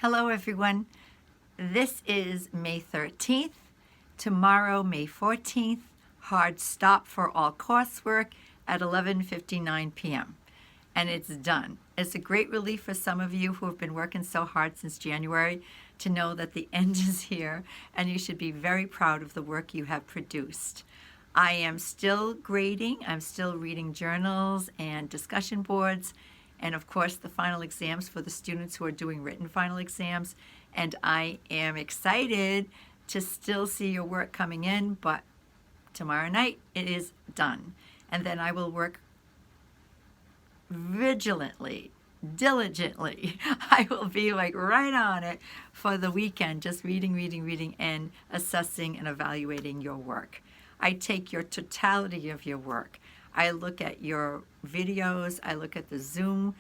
Hello everyone. This is May 13th. Tomorrow, May 14th, hard stop for all coursework at 11:59 p.m. And it's done. It's a great relief for some of you who have been working so hard since January to know that the end is here, and you should be very proud of the work you have produced. I am still grading. I'm still reading journals and discussion boards, and of course the final exams for the students who are doing written final exams. And I am excited to still see your work coming in, but tomorrow night it is done. And then I will work vigilantly, diligently. I will be like right on it for the weekend, just reading, and assessing and evaluating your work. I take your totality of your work. I look at your videos, I look at the Zoom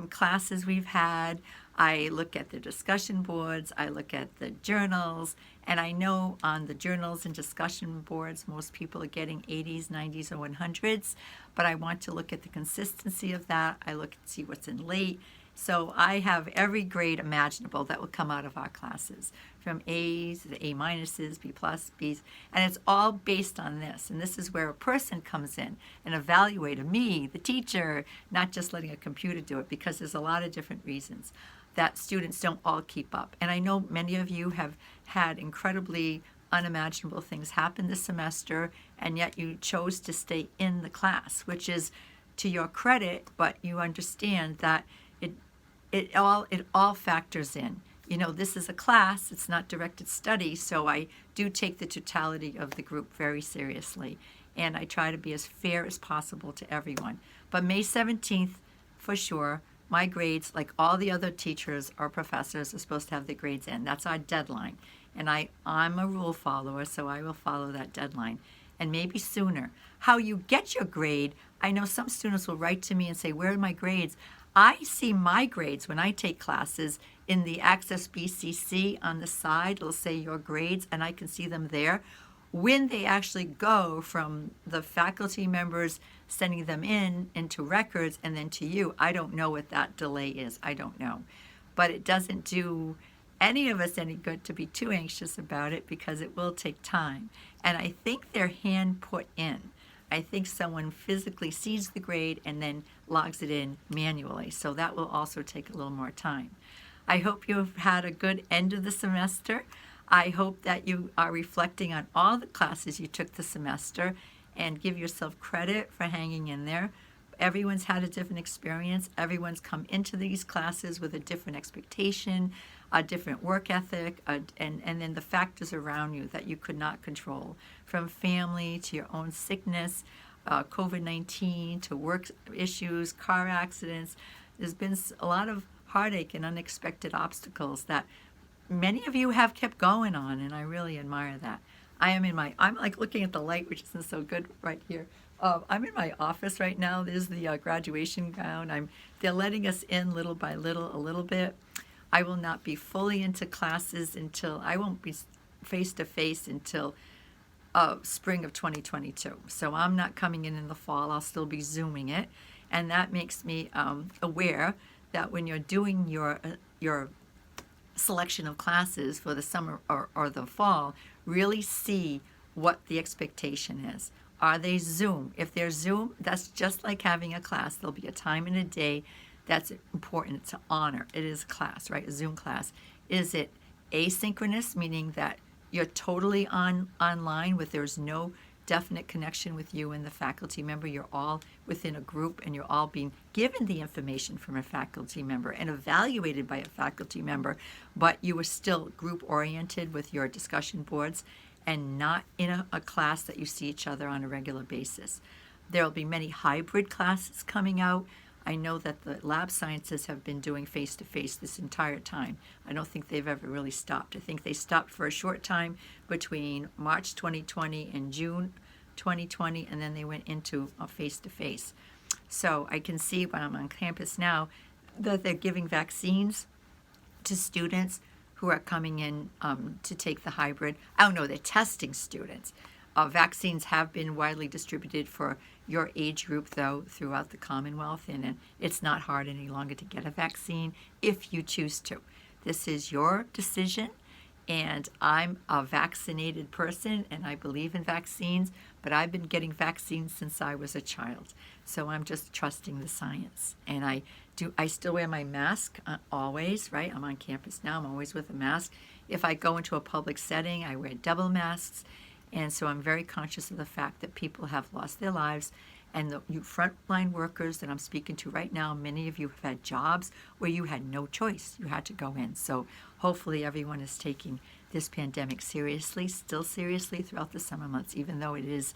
classes we've had, I look at the discussion boards, I look at the journals, and I know on the journals and discussion boards most people are getting 80s, 90s, or 100s, but I want to look at the consistency of that. I look and see what's in late. So I have every grade imaginable that will come out of our classes, from A's to A minuses, B plus, B's, and it's all based on this. And this is where a person comes in, an evaluator, me, the teacher, not just letting a computer do it, because there's a lot of different reasons that students don't all keep up. And I know many of you have had incredibly unimaginable things happen this semester, and yet you chose to stay in the class, which is to your credit, but you understand that it all factors in. You know, this is a class, it's not directed study, so I do take the totality of the group very seriously, and I try to be as fair as possible to everyone. But May 17th, for sure, my grades, like all the other teachers or professors, are supposed to have their grades in. That's our deadline. And I'm a rule follower, so I will follow that deadline. And maybe sooner. How you get your grade, I know some students will write to me and say, where are my grades? I see my grades when I take classes in the Access BCC on the side. It'll say your grades, and I can see them there. When they actually go from the faculty members sending them into records and then to you, I don't know what that delay is. I don't know. But it doesn't do any of us any good to be too anxious about it, because it will take time. And I think they're hand put in. I think someone physically sees the grade and then logs it in manually. So that will also take a little more time. I hope you've had a good end of the semester. I hope that you are reflecting on all the classes you took this semester and give yourself credit for hanging in there. Everyone's had a different experience. Everyone's come into these classes with a different expectation, a different work ethic, and then the factors around you that you could not control, from family to your own sickness, COVID-19 to work issues, car accidents. There's been a lot of heartache and unexpected obstacles that many of you have kept going on, and I really admire that. I'm like looking at the light, which isn't so good right here. I'm in my office right now. There's the graduation gown. They're letting us in little by little, a little bit. I will not be fully into classes I won't be face to face until spring of 2022. So I'm not coming in the fall. I'll still be Zooming it. And that makes me aware that when you're doing your selection of classes for the summer or the fall, really see what the expectation is. Are they Zoom? If they're Zoom, that's just like having a class. There'll be a time in a day that's important to honor. It is a class, right? A Zoom class. Is it asynchronous, meaning that you're totally online with there's no definite connection with you and the faculty member? You're all within a group and you're all being given the information from a faculty member and evaluated by a faculty member, but you are still group oriented with your discussion boards and not in a class that you see each other on a regular basis. There will be many hybrid classes coming out. I know that the lab sciences have been doing face-to-face this entire time. I don't think they've ever really stopped. I think they stopped for a short time between March 2020 and June 2020, and then they went into a face-to-face. So I can see when I'm on campus now that they're giving vaccines to students who are coming in to take the hybrid. Oh no, they're testing students. Vaccines have been widely distributed for your age group, though, throughout the Commonwealth, and it's not hard any longer to get a vaccine if you choose to. This is your decision. And I'm a vaccinated person and I believe in vaccines, but I've been getting vaccines since I was a child. So I'm just trusting the science. And I still wear my mask always, right? I'm on campus now, I'm always with a mask. If I go into a public setting, I wear double masks. And so I'm very conscious of the fact that people have lost their lives. And you frontline workers that I'm speaking to right now, many of you have had jobs where you had no choice. You had to go in. So hopefully everyone is taking this pandemic seriously, still seriously throughout the summer months, even though it is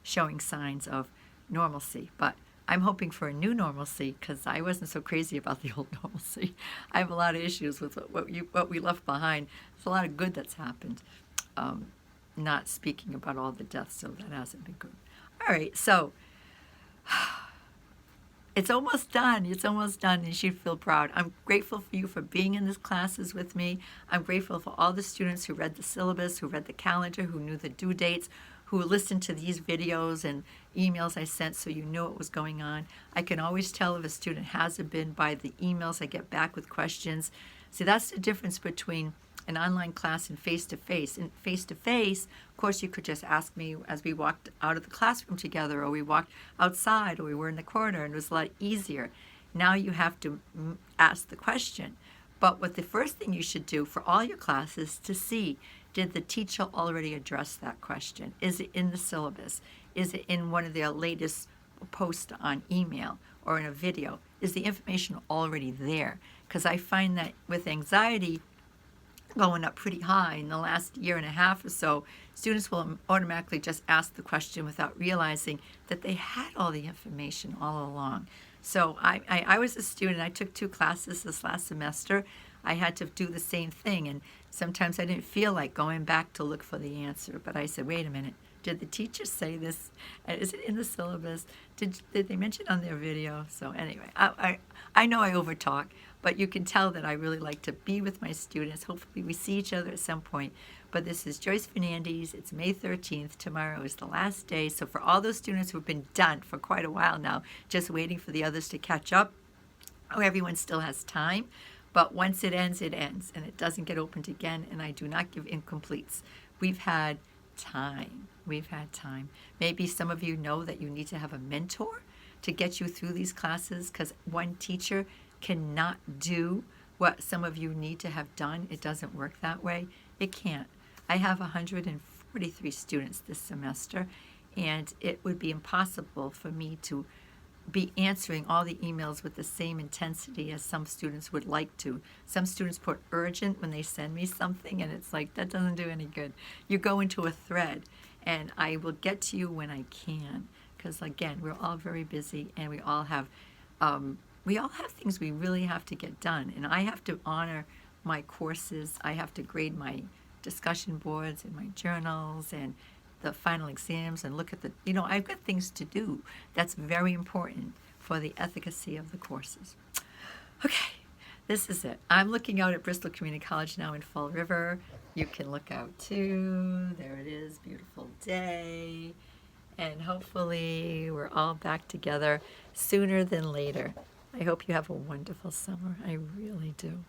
showing signs of normalcy. But I'm hoping for a new normalcy because I wasn't so crazy about the old normalcy. I have a lot of issues with what we left behind. There's a lot of good that's happened. Not speaking about all the deaths, so that hasn't been good. All right, so it's almost done. It's almost done, and you should feel proud. I'm grateful for you for being in these classes with me. I'm grateful for all the students who read the syllabus, who read the calendar, who knew the due dates, who listened to these videos and emails I sent so you knew what was going on. I can always tell if a student hasn't been by the emails I get back with questions. See, that's the difference between an online class and face-to-face. In face-to-face, of course, you could just ask me as we walked out of the classroom together, or we walked outside, or we were in the corner, and it was a lot easier. Now you have to ask the question. But what the first thing you should do for all your classes to see, did the teacher already address that question? Is it in the syllabus? Is it in one of their latest posts on email or in a video? Is the information already there? Because I find that with anxiety going up pretty high in the last year and a half or so, students will automatically just ask the question without realizing that they had all the information all along. So I was a student. I took 2 classes this last semester. I had to do the same thing, and sometimes I didn't feel like going back to look for the answer. But I said, wait a minute, did the teacher say this? Is it in the syllabus? Did they mention it on their video? So anyway, I know I overtalk, but you can tell that I really like to be with my students. Hopefully we see each other at some point. But this is Joyce Fernandes. It's May 13th. Tomorrow is the last day. So for all those students who have been done for quite a while now, just waiting for the others to catch up, everyone still has time. But once it ends, and it doesn't get opened again, and I do not give incompletes. We've had time. We've had time. Maybe some of you know that you need to have a mentor to get you through these classes, because one teacher cannot do what some of you need to have done. It doesn't work that way. It can't. I have 143 students this semester, and it would be impossible for me to be answering all the emails with the same intensity as some students would like to. Some students put urgent when they send me something, and it's like, that doesn't do any good. You go into a thread, and I will get to you when I can, because again, we're all very busy, and we all have things we really have to get done, and I have to honor my courses. I have to grade my discussion boards and my journals and the final exams, and look at I've got things to do. That's very important for the efficacy of the courses. Okay, this is it. I'm looking out at Bristol Community College now in Fall River. You can look out too. There it is, beautiful day. And hopefully we're all back together sooner than later. I hope you have a wonderful summer. I really do.